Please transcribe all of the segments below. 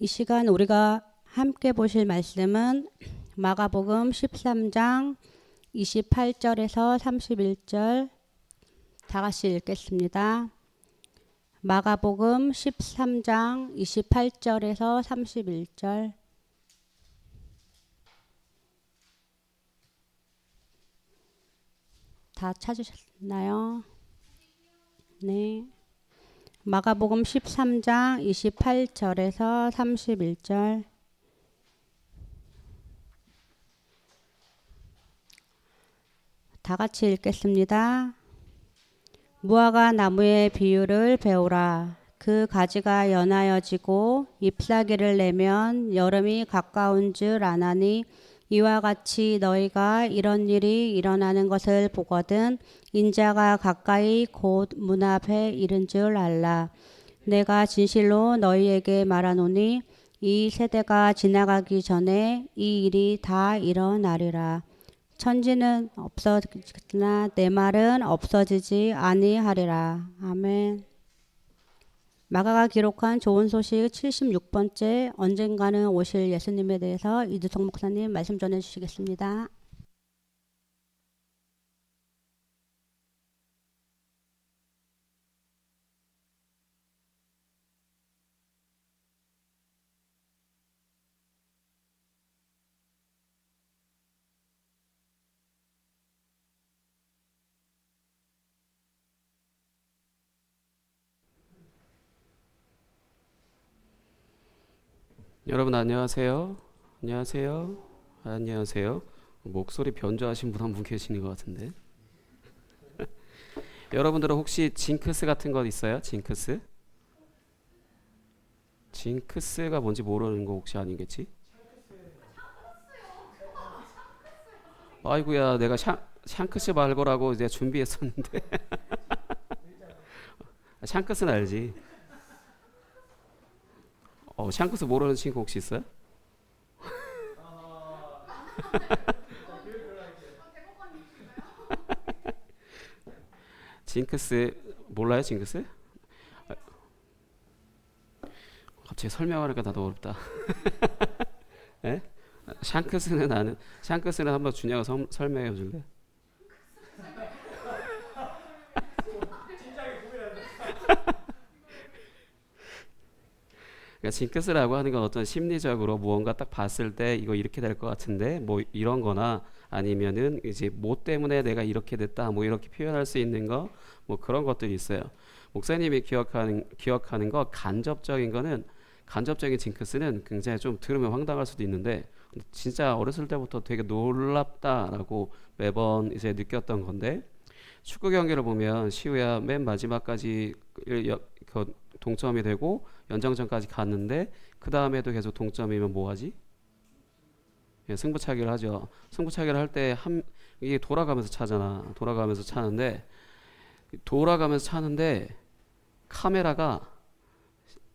이 시간 우리가 함께 보실 말씀은 마가복음 13장 28절에서 31절 다 같이 읽겠습니다. 마가복음 13장 28절에서 31절 다 찾으셨나요? 네. 마가복음 13장 28절에서 31절 다 같이 읽겠습니다. 무화과 나무의 비유를 배우라. 그 가지가 연하여지고 잎사귀를 내면 여름이 가까운 줄 아나니 이와 같이 너희가 이런 일이 일어나는 것을 보거든 인자가 가까이 곧 문 앞에 이른 줄 알라. 내가 진실로 너희에게 말하노니 이 세대가 지나가기 전에 이 일이 다 일어나리라. 천지는 없어지나 내 말은 없어지지 아니하리라. 아멘. 마가가 기록한 좋은 소식 76번째 언젠가는 오실 예수님에 대해서 이두성 목사님 말씀 전해 주시겠습니다. 여러분 안녕하세요. 안녕하세요. 안녕하세요. 목소리 변조하신 분 한 분 계시는 것 같은데. 여러분들은 혹시 징크스 같은 거 있어요? 징크스? 징크스가 뭔지 모르는 거 혹시 아니겠지? 아이고야, 내가 샹크스 말고라고 이제 준비했었는데. 샹크스는 알지? 샹크스 모르는 친구 혹시 있어요? 징크스 몰라요? 징크스? 갑자기 설명하니까 나도 어렵다. 에? 샹크스는 아는. 샹크스는 한번 준영아 설명해 줄래? 그러니까 징크스라고 하는 건 어떤 심리적으로 무언가 딱 봤을 때 이거 이렇게 될 것 같은데 뭐 이런 거나 아니면은 이제 뭐 때문에 내가 이렇게 됐다 뭐 이렇게 표현할 수 있는 거 뭐 그런 것들이 있어요. 목사님이 기억하는 거 간접적인 징크스는 굉장히 좀 들으면 황당할 수도 있는데 진짜 어렸을 때부터 되게 놀랍다라고 매번 이제 느꼈던 건데 축구 경기를 보면 시우야 맨 마지막까지 동점이 되고 연장전까지 갔는데 그 다음에도 계속 동점이면 뭐하지? 예, 승부차기를 하죠. 승부차기를 할 때 이게 돌아가면서 차잖아. 돌아가면서 차는데 카메라가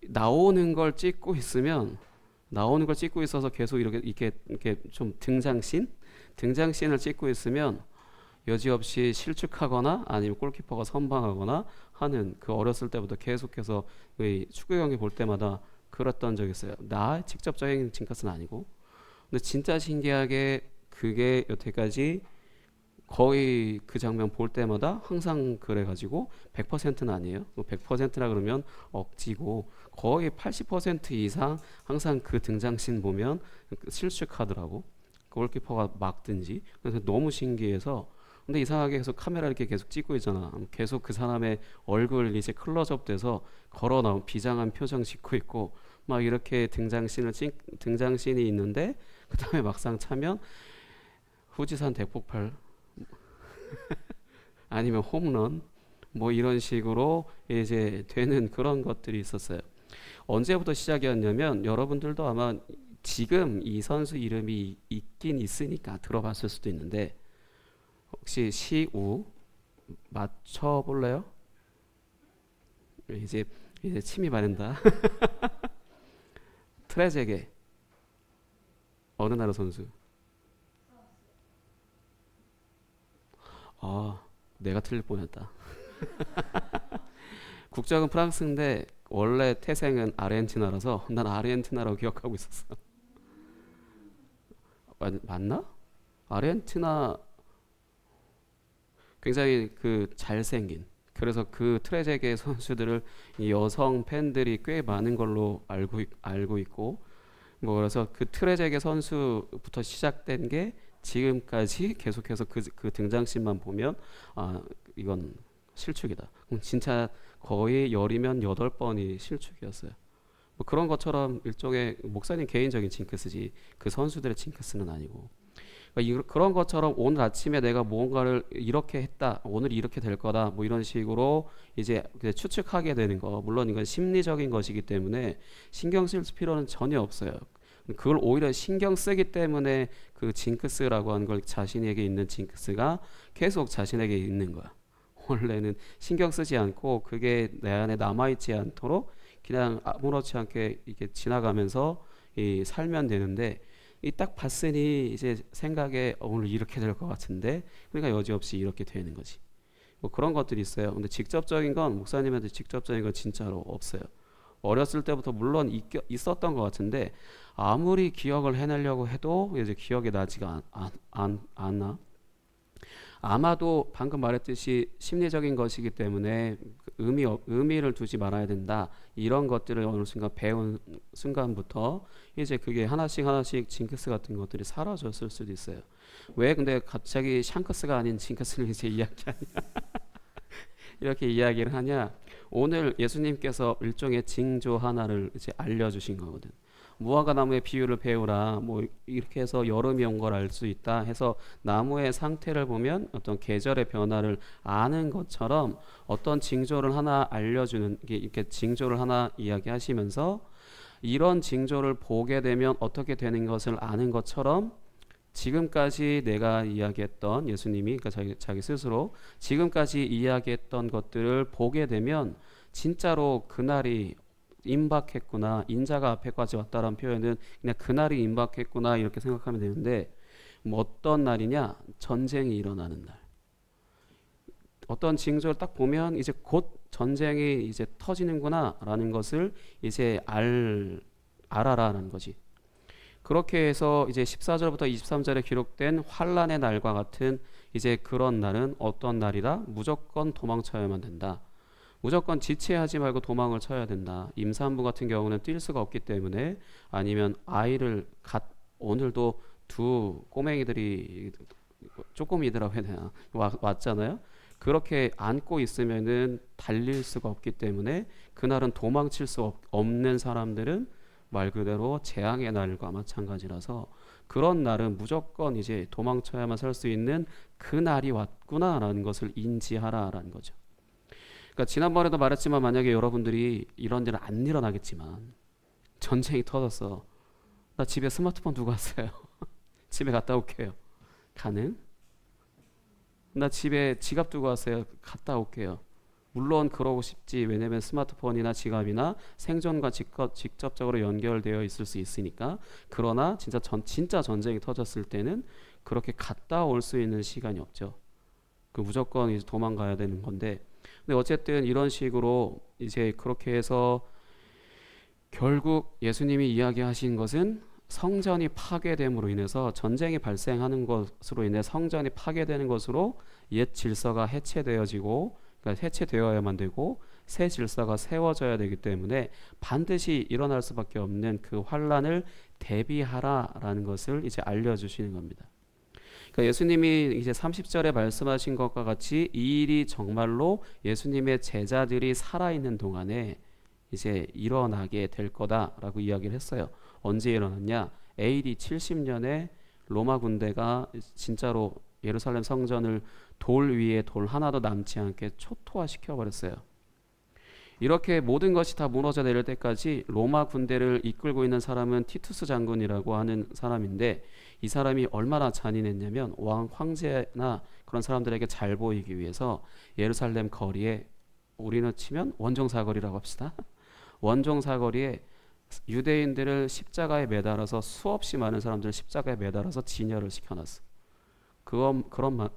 나오는 걸 찍고 있어서 계속 이렇게 좀 등장씬을 찍고 있으면 여지없이 실축하거나 아니면 골키퍼가 선방하거나 하는 그 어렸을 때부터 계속해서 축구 경기 볼 때마다 그랬던 적이 있어요. 나 직접적인 징크스는 아니고. 근데 진짜 신기하게 그게 여태까지 거의 그 장면 볼 때마다 항상 그래가지고 100%는 아니에요. 100%나 그러면 억지고 거의 80% 이상 항상 그 등장씬 보면 실축하더라고. 골키퍼가 막든지. 그래서 너무 신기해서 근데 이상하게 계속 카메라 이렇게 계속 찍고 있잖아. 계속 그 사람의 얼굴 이제 클로즈업 돼서 걸어 나온 비장한 표정 짓고 있고 막 이렇게 등장씬이 있는데 그 다음에 막상 차면 후지산 대폭발 아니면 홈런 뭐 이런 식으로 이제 되는 그런 것들이 있었어요. 언제부터 시작이었냐면 여러분들도 아마 지금 이 선수 이름이 있긴 있으니까 들어봤을 수도 있는데 혹시 시우 맞춰볼래요? 이제 침이 마른다. 트레제게 어느 나라 선수? 아, 내가 틀릴 뻔했다. 국적은 프랑스인데 원래 태생은 아르헨티나라서 난 아르헨티나라고 기억하고 있었어. 맞나? 아르헨티나 굉장히 그 잘생긴 그래서 그 트레제게 선수들을 이 여성 팬들이 꽤 많은 걸로 알고 있고 뭐 그래서 그 트레제게 선수부터 시작된 게 지금까지 계속해서 그 등장씬만 보면 아 이건 실축이다. 그럼 진짜 거의 열이면 8번이 실축이었어요. 뭐 그런 것처럼 일종의 목사님 개인적인 징크스지 그 선수들의 징크스는 아니고 그러니까 그런 것처럼 오늘 아침에 내가 무언가를 이렇게 했다 오늘 이렇게 될 거다 뭐 이런 식으로 이제 추측하게 되는 거 물론 이건 심리적인 것이기 때문에 신경 쓸 필요는 전혀 없어요. 그걸 오히려 신경 쓰기 때문에 그 징크스라고 하는 걸 자신에게 있는 징크스가 계속 자신에게 있는 거야. 원래는 신경 쓰지 않고 그게 내 안에 남아있지 않도록 그냥 아무렇지 않게 이렇게 지나가면서 살면 되는데 이 딱 봤으니 이제 생각에 오늘 이렇게 될 것 같은데 그러니까 여지없이 이렇게 되는 거지. 뭐 그런 것들이 있어요. 근데 직접적인 건 목사님한테 직접적인 건 진짜로 없어요. 어렸을 때부터 물론 있었던 것 같은데 아무리 기억을 해내려고 해도 이제 기억이 나지가 않아. 아마도 방금 말했듯이 심리적인 것이기 때문에 의미를 두지 말아야 된다. 이런 것들을 어느 순간 배운 순간부터 이제 그게 하나씩 징크스 같은 것들이 사라졌을 수도 있어요. 왜 근데 갑자기 샹크스가 아닌 징크스를 이제 이야기하냐? 이렇게 이야기를 하냐? 오늘 예수님께서 일종의 징조 하나를 이제 알려주신 거거든. 무화과 나무의 비유를 배우라 뭐 이렇게 해서 여름이 온 걸 알 수 있다 해서 나무의 상태를 보면 어떤 계절의 변화를 아는 것처럼 어떤 징조를 하나 알려주는 이렇게 징조를 하나 이야기하시면서 이런 징조를 보게 되면 어떻게 되는 것을 아는 것처럼 지금까지 내가 이야기했던 예수님이 그러니까 자기 스스로 지금까지 이야기했던 것들을 보게 되면 진짜로 그날이 임박했구나 인자가 앞에까지 왔다라는 표현은 그냥 그날이 임박했구나 이렇게 생각하면 되는데 뭐 어떤 날이냐 전쟁이 일어나는 날 어떤 징조를 딱 보면 이제 곧 전쟁이 이제 터지는구나 라는 것을 이제 알아라는 거지. 그렇게 해서 이제 14절부터 23절에 기록된 환란의 날과 같은 이제 그런 날은 어떤 날이라 무조건 도망쳐야만 된다. 무조건 지체하지 말고 도망을 쳐야 된다. 임산부 같은 경우는 뛸 수가 없기 때문에 아니면 아이를 오늘도 두 꼬맹이들이 쪼꼬미들이라고 해야 되나 왔잖아요. 그렇게 안고 있으면은 달릴 수가 없기 때문에 그날은 도망칠 수 없는 사람들은 말 그대로 재앙의 날과 마찬가지라서 그런 날은 무조건 이제 도망쳐야만 살 수 있는 그 날이 왔구나라는 것을 인지하라라는 거죠. 그러니까 지난번에도 말했지만 만약에 여러분들이 이런 일은 안 일어나겠지만 전쟁이 터졌어. 나 집에 스마트폰 두고 왔어요. 집에 갔다 올게요. 가능? 나 집에 지갑 두고 왔어요. 갔다 올게요. 물론 그러고 싶지. 왜냐면 스마트폰이나 지갑이나 생존과 직접적으로 연결되어 있을 수 있으니까. 그러나 진짜 전쟁이 터졌을 때는 그렇게 갔다 올 수 있는 시간이 없죠. 그 무조건 이제 도망가야 되는 건데. 근데 어쨌든 이런 식으로 이제 그렇게 해서 결국 예수님이 이야기하신 것은 성전이 파괴됨으로 인해서 전쟁이 발생하는 것으로 인해 성전이 파괴되는 것으로 옛 질서가 해체되어지고 그러니까 해체되어야만 되고 새 질서가 세워져야 되기 때문에 반드시 일어날 수밖에 없는 그 환란을 대비하라라는 것을 이제 알려주시는 겁니다. 그러니까 예수님이 이제 30절에 말씀하신 것과 같이 이 일이 정말로 예수님의 제자들이 살아있는 동안에 이제 일어나게 될 거다라고 이야기를 했어요. 언제 일어났냐? AD 70년에 로마 군대가 진짜로 예루살렘 성전을 돌 위에 돌 하나도 남지 않게 초토화시켜 버렸어요. 이렇게 모든 것이 다 무너져 내릴 때까지 로마 군대를 이끌고 있는 사람은 티투스 장군이라고 하는 사람인데 이 사람이 얼마나 잔인했냐면 황제나 그런 사람들에게 잘 보이기 위해서 예루살렘 거리에 우리는 치면 원종사거리라고 합시다. 원종사거리에 유대인들을 십자가에 매달아서 수없이 많은 사람들을 십자가에 매달아서 진열을 시켜놨어.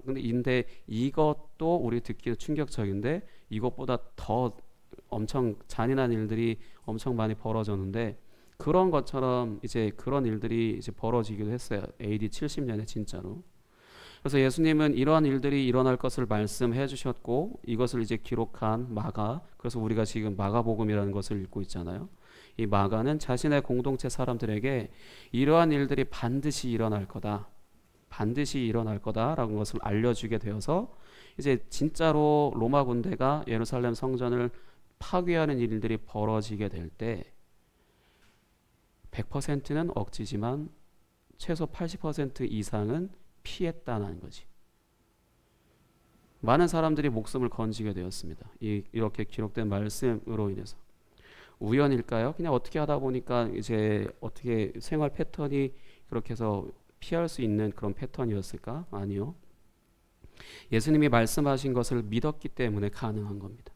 근데 이것도 우리 듣기도 충격적인데 이것보다 더 엄청 잔인한 일들이 엄청 많이 벌어졌는데 그런 것처럼 이제 그런 일들이 이제 벌어지기도 했어요. AD 70년에 진짜로. 그래서 예수님은 이러한 일들이 일어날 것을 말씀해 주셨고 이것을 이제 기록한 마가, 그래서 우리가 지금 마가복음이라는 것을 읽고 있잖아요. 이 마가는 자신의 공동체 사람들에게 이러한 일들이 반드시 일어날 거다, 반드시 일어날 거다라는 것을 알려주게 되어서 이제 진짜로 로마 군대가 예루살렘 성전을 파괴하는 일들이 벌어지게 될 때 100%는 억지지만 최소 80% 이상은 피했다는 거지. 많은 사람들이 목숨을 건지게 되었습니다. 이렇게 기록된 말씀으로 인해서. 우연일까요? 그냥 어떻게 하다 보니까 이제 어떻게 생활 패턴이 그렇게 해서 피할 수 있는 그런 패턴이었을까? 아니요. 예수님이 말씀하신 것을 믿었기 때문에 가능한 겁니다.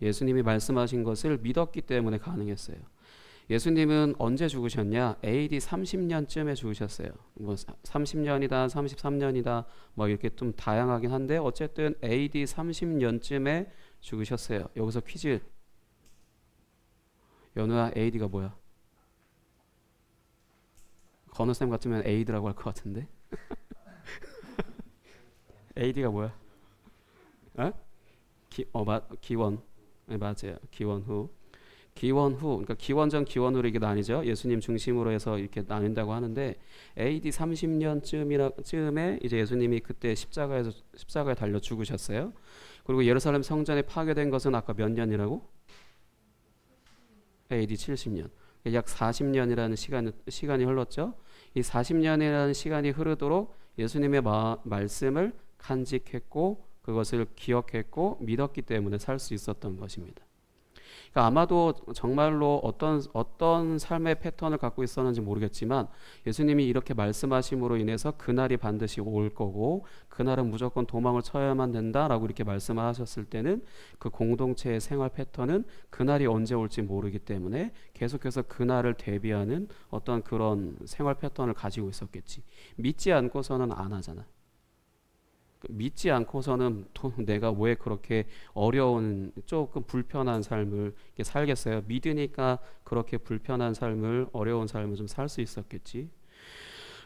예수님이 말씀하신 것을 믿었기 때문에 가능했어요. 예수님은 언제 죽으셨냐? AD 30년쯤에 죽으셨어요. 뭐 30년이다, 33년이다, 뭐 이렇게 좀 다양하긴 한데 어쨌든 AD 30년쯤에 죽으셨어요. 여기서 퀴즈. 연우야, AD가 뭐야? 건우쌤 같으면 AD라고 할 것 같은데. AD가 뭐야? 어? 기원. 네, 맞아요. 기원 후. 기원 후, 그러니까 기원 전 기원 후로 이게 나뉘죠. 예수님 중심으로 해서 이렇게 나뉜다고 하는데 AD 30년쯤에 이제 예수님이 그때 십자가에 달려 죽으셨어요. 그리고 예루살렘 성전이 파괴된 것은 아까 몇 년이라고? AD 70년. 약 40년이라는 시간이 흘렀죠. 이 40년이라는 시간이 흐르도록 예수님의 말씀을 간직했고 그것을 기억했고 믿었기 때문에 살 수 있었던 것입니다. 그러니까 아마도 정말로 어떤 삶의 패턴을 갖고 있었는지 모르겠지만 예수님이 이렇게 말씀하심으로 인해서 그날이 반드시 올 거고 그날은 무조건 도망을 쳐야만 된다라고 이렇게 말씀하셨을 때는 그 공동체의 생활 패턴은 그날이 언제 올지 모르기 때문에 계속해서 그날을 대비하는 어떤 그런 생활 패턴을 가지고 있었겠지. 믿지 않고서는 안 하잖아. 믿지 않고서는 내가 왜 그렇게 어려운 조금 불편한 삶을 살겠어요? 믿으니까 그렇게 불편한 삶을 어려운 삶을 좀 살 수 있었겠지.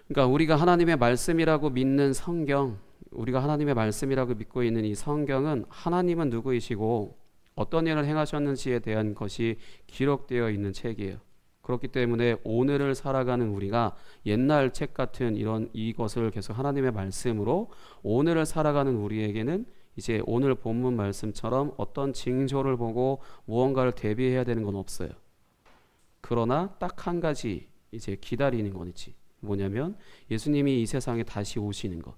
그러니까 우리가 하나님의 말씀이라고 믿는 성경, 우리가 하나님의 말씀이라고 믿고 있는 이 성경은 하나님은 누구이시고 어떤 일을 행하셨는지에 대한 것이 기록되어 있는 책이에요. 그렇기 때문에 오늘을 살아가는 우리가 옛날 책 같은 이것을 계속 하나님의 말씀으로 오늘을 살아가는 우리에게는 이제 오늘 본문 말씀처럼 어떤 징조를 보고 무언가를 대비해야 되는 건 없어요. 그러나 딱 한 가지 이제 기다리는 건 있지. 뭐냐면 예수님이 이 세상에 다시 오시는 것.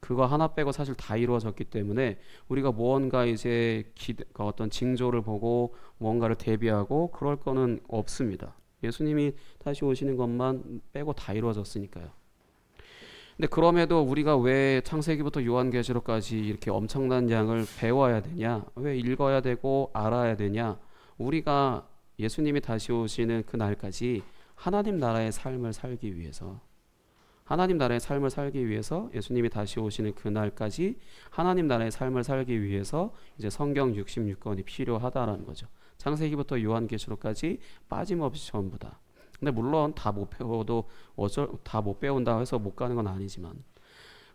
그거 하나 빼고 사실 다 이루어졌기 때문에 우리가 무언가 이제 어떤 징조를 보고 무언가를 대비하고 그럴 거는 없습니다. 예수님이 다시 오시는 것만 빼고 다 이루어졌으니까요. 근데 그럼에도 우리가 왜 창세기부터 요한계시록까지 이렇게 엄청난 양을 배워야 되냐? 왜 읽어야 되고 알아야 되냐? 우리가 예수님이 다시 오시는 그 날까지 하나님 나라의 삶을 살기 위해서, 하나님 나라의 삶을 살기 위해서 예수님이 다시 오시는 그날까지 하나님 나라의 삶을 살기 위해서 이제 성경 66권이 필요하다라는 거죠. 창세기부터 요한계시록까지 빠짐없이 전부 다. 근데 물론 다 못 배워도 다 못 배운다고 해서 못 가는 건 아니지만,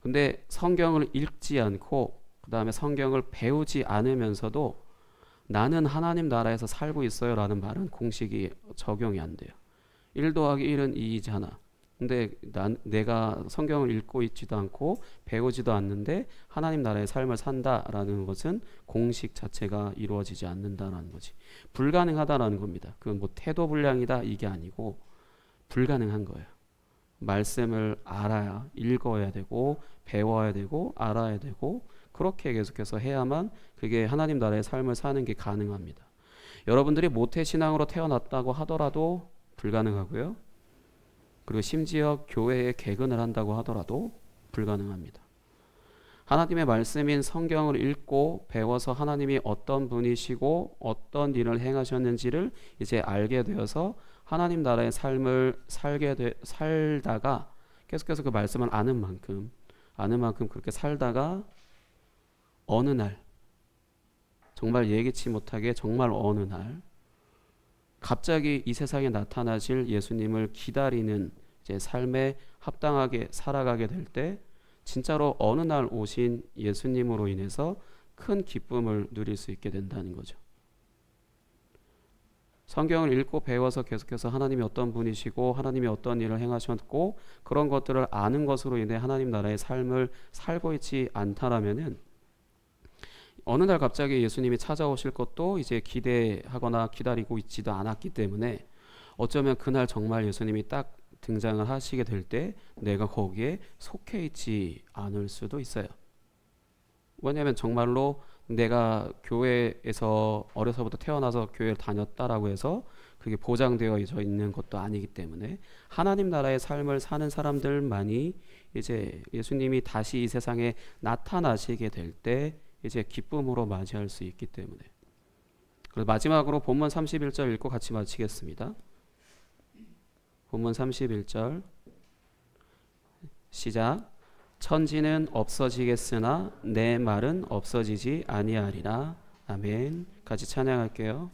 근데 성경을 읽지 않고 그 다음에 성경을 배우지 않으면서도 나는 하나님 나라에서 살고 있어요 라는 말은 공식이 적용이 안 돼요. 1 더하기 1은 2이잖아. 근데 내가 성경을 읽고 있지도 않고 배우지도 않는데 하나님 나라의 삶을 산다라는 것은 공식 자체가 이루어지지 않는다라는 거지. 불가능하다라는 겁니다. 그건 뭐 태도 불량이다 이게 아니고 불가능한 거예요. 말씀을 알아야, 읽어야 되고 배워야 되고 알아야 되고 그렇게 계속해서 해야만 그게 하나님 나라의 삶을 사는 게 가능합니다. 여러분들이 모태신앙으로 태어났다고 하더라도 불가능하고요. 그리고 심지어 교회에 개근을 한다고 하더라도 불가능합니다. 하나님의 말씀인 성경을 읽고 배워서 하나님이 어떤 분이시고 어떤 일을 행하셨는지를 이제 알게 되어서 하나님 나라의 삶을 살다가 계속해서 그 말씀을 아는 만큼 그렇게 살다가 어느 날 정말 예기치 못하게 정말 어느 날 갑자기 이 세상에 나타나실 예수님을 기다리는 이제 삶에 합당하게 살아가게 될 때 진짜로 어느 날 오신 예수님으로 인해서 큰 기쁨을 누릴 수 있게 된다는 거죠. 성경을 읽고 배워서 계속해서 하나님이 어떤 분이시고 하나님이 어떤 일을 행하셨고 그런 것들을 아는 것으로 인해 하나님 나라의 삶을 살고 있지 않다라면은 어느 날 갑자기 예수님이 찾아오실 것도 이제 기대하거나 기다리고 있지도 않았기 때문에 어쩌면 그날 정말 예수님이 딱 등장을 하시게 될 때 내가 거기에 속해 있지 않을 수도 있어요. 왜냐하면 정말로 내가 교회에서 어려서부터 태어나서 교회를 다녔다라고 해서 그게 보장되어 있는 것도 아니기 때문에 하나님 나라의 삶을 사는 사람들만이 이제 예수님이 다시 이 세상에 나타나시게 될 때 이제 기쁨으로 맞이할 수 있기 때문에. 그래서 마지막으로 본문 31절 읽고 같이 마치겠습니다. 본문 31절 시작. 천지는 없어지겠으나 내 말은 없어지지 아니하리라. 아멘. 같이 찬양할게요.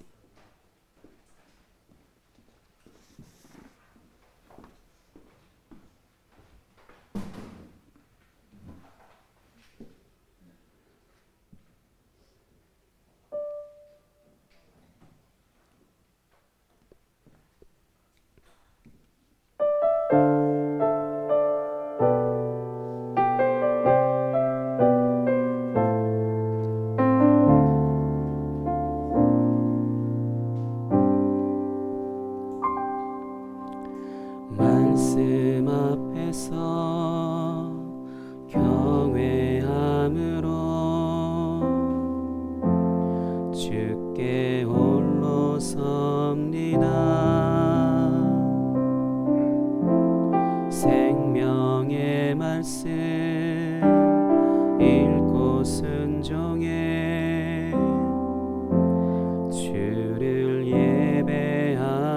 말씀 앞에서 경외함으로 주께 홀로 섭니다. 생명의 말씀 읽고 순종해 주를 예배합니다.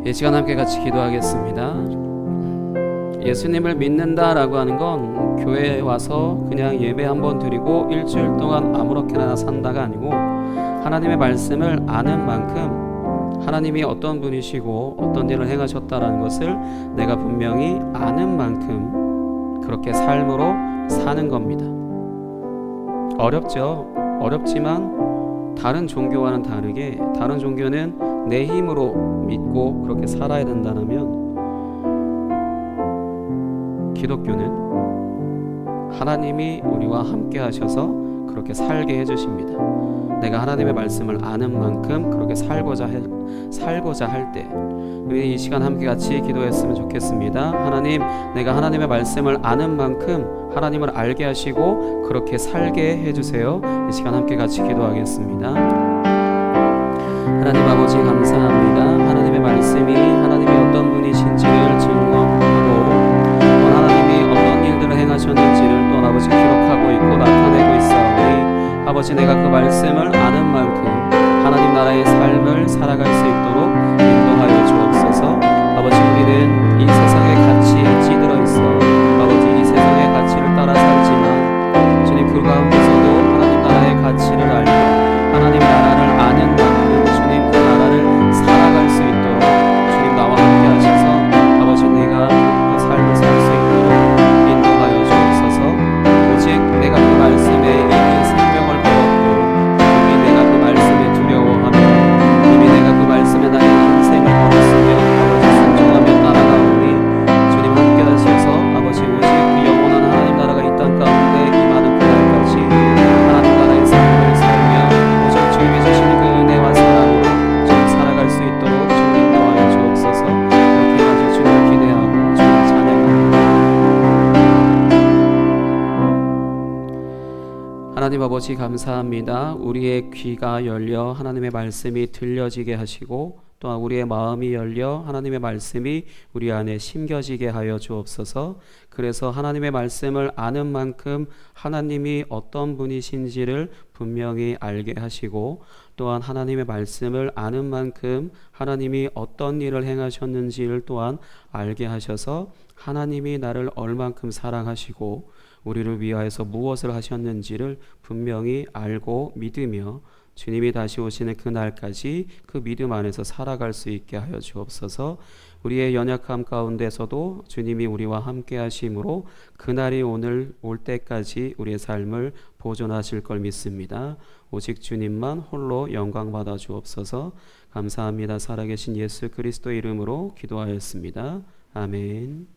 이 시간 함께 같이 기도하겠습니다. 예수님을 믿는다라고 하는 건 교회에 와서 그냥 예배 한번 드리고 일주일 동안 아무렇게나 산다가 아니고 하나님의 말씀을 아는 만큼 하나님이 어떤 분이시고 어떤 일을 행하셨다라는 것을 내가 분명히 아는 만큼 그렇게 삶으로 사는 겁니다. 어렵죠. 어렵지만 다른 종교와는 다르게 다른 종교는 내 힘으로 믿고 그렇게 살아야 된다면 기독교는 하나님이 우리와 함께 하셔서 그렇게 살게 해주십니다. 내가 하나님의 말씀을 아는 만큼 그렇게 살고자 할 때 우리 이 시간 함께 같이 기도했으면 좋겠습니다. 하나님, 내가 하나님의 말씀을 아는 만큼 하나님을 알게 하시고 그렇게 살게 해주세요. 이 시간 함께 같이 기도하겠습니다. 하나님 아버지 감사합니다. 하나님의 말씀이 하나님이 어떤 분이신지를 증거하고 또 하나님이 어떤 일들을 행하셨는지를 또 아버지 기록하고 있고 나타내고 있사오니 아버지 내가 그 말씀을 아는 만큼 하나님 나라의 삶을 살아갈 수 있도록 인도하여 주옵소서. 아버지 우리는 이 세상의 가치에 찌들어 있어 아버지 이 세상의 가치를 따라 살지만 주님 그 가운데서도 하나님 나라의 가치를 알고 하나님 나라를 아는 만큼 주님 그 나라를 살아갈 수 있도록 주님 나와 함께 하셔서 아버지 내가 그 삶을 살 수 있도록 인도하여 주옵소서. 오직 내가 그 말씀에 이미 생명을 배웠고 이미 내가 그 말씀에 두려워하며 이미 내가 그 말씀에 나의 인생을 걸었으며 아버지 순종하며 따라가오니 주님 함께 하셔서 아버지 오직 그 영원한 하나님 나라가 이 땅 가운데 임하는 그날까지 하나님 나라의 삶을 살며 오직 주님이 주시는 그 은혜와 사랑으로 주님 살아갈 수 있도록 주님 인도하여 주옵소서. 이렇게 아주 주님을 기대하고 주님을 찬양합니다. 하나님 아버지 감사합니다. 우리의 귀가 열려 하나님의 말씀이 들려지게 하시고 또한 우리의 마음이 열려 하나님의 말씀이 우리 안에 심겨지게 하여 주옵소서. 그래서 하나님의 말씀을 아는 만큼 하나님이 어떤 분이신지를 분명히 알게 하시고 또한 하나님의 말씀을 아는 만큼 하나님이 어떤 일을 행하셨는지를 또한 알게 하셔서 하나님이 나를 얼만큼 사랑하시고 우리를 위하여서 무엇을 하셨는지를 분명히 알고 믿으며 주님이 다시 오시는 그날까지 그 믿음 안에서 살아갈 수 있게 하여 주옵소서. 우리의 연약함 가운데서도 주님이 우리와 함께 하심으로 그날이 오늘 올 때까지 우리의 삶을 보존하실 걸 믿습니다. 오직 주님만 홀로 영광 받아 주옵소서. 감사합니다. 살아계신 예수 그리스도 이름으로 기도하였습니다. 아멘.